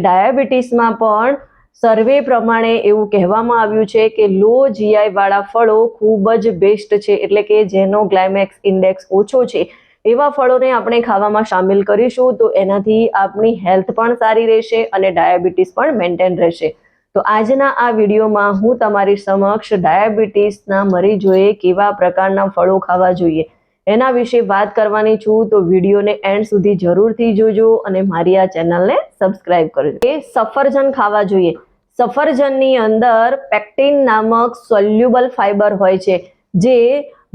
ડાયાબિટીસમાં પણ સર્વે પ્રમાણે એવું કહેવામાં આવ્યું છે કે લો જીઆઈ વાળા ફળો ખૂબ જ બેસ્ટ છે, એટલે કે જેનો ગ્લાયમેક્સ ઇન્ડેક્સ ઓછો છે એવા ફળોને આપણે ખાવામાં સામેલ કરીશું તો એનાથી આપણી હેલ્થ પણ સારી રહેશે અને ડાયાબિટીસ પણ મેન્ટેન રહેશે. તો આજના આ વિડીયોમાં હું તમારી સમક્ષ ડાયાબિટીસના મરીજોએ કેવા પ્રકારના ફળો ખાવા જોઈએ એના વિશે વાત કરવાની છું. તો વિડીયોને એન્ડ સુધી જરૂરથી જોજો અને મારી આ ચેનલને સબસ્ક્રાઇબ કરજો. એ સફરજન ખાવા જોઈએ. સફરજનની અંદર પેક્ટિન નામક સોલ્યુબલ ફાઈબર હોય છે જે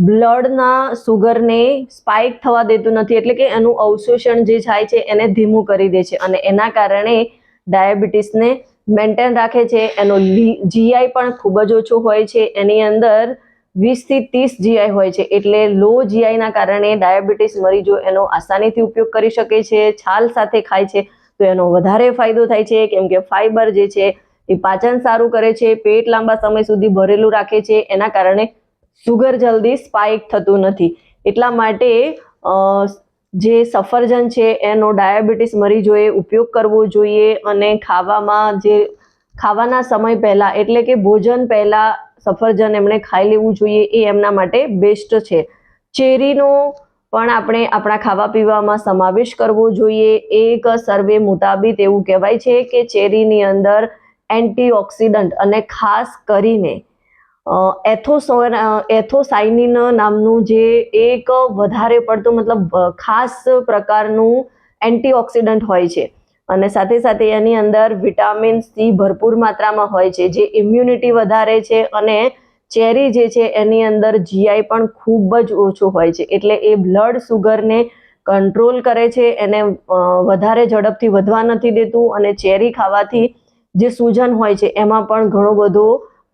બ્લડના સુગરને સ્પાઇક થવા દેતું નથી, એટલે કે એનું અવશોષણ જે થાય છે એને ધીમું કરી દે છે અને એના કારણે ડાયાબિટીસને મેન્ટેન રાખે છે. એનો જીઆઈ પણ ખૂબ જ ઓછો હોય છે, એની અંદર 20 થી 30 જીઆઈ હોય છે, એટલે લો જીઆઈના કારણે ડાયાબિટીસ મરીજો એનો આસાનીથી ઉપયોગ કરી શકે છે. છાલ સાથે ખાય છે તો એનો વધારે ફાયદો થાય છે, કેમ કે ફાઈબર જે છે એ પાચન સારું કરે છે, પેટ લાંબા સમય સુધી ભરેલું રાખે છે, એના કારણે સુગર જલ્દી સ્પાઇક થતું નથી. એટલા માટે જે સફરજન છે એનો ડાયાબિટીસ મરીજોએ ઉપયોગ કરવો જોઈએ અને ખાવાના સમય પહેલા એટલે કે ભોજન પહેલા સફરજન એમણે ખાઈ લેવું જોઈએ, એ એમના માટે બેસ્ટ છે. ચેરીનો પણ આપણે આપણા ખાવા પીવામાં સમાવેશ કરવો જોઈએ. એક સર્વે મુતાબિક એવું કહેવાય છે કે ચેરીની અંદર એન્ટીઓક્સિડન્ટ અને ખાસ કરીને એથોસાયનિન નામનું જે એક વધારે પડતું મતલબ ખાસ પ્રકારનું એન્ટીઓક્સિડન્ટ હોય છે અને સાથે સાથે એની અંદર વિટામિન સી ભરપૂર માત્રામાં હોય છે જે ઇમ્યુનિટી વધારે છે. અને ચેરી જે છે એની અંદર જીઆઈ પણ ખૂબ જ ઓછું હોય છે, એટલે એ બ્લડ સુગરને કંટ્રોલ કરે છે, એને વધારે ઝડપથી વધવા નથી દેતું અને ચેરી ખાવાથી જે સૂજન હોય છે એમાં પણ ઘણો બધો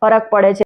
ફરક પડે છે.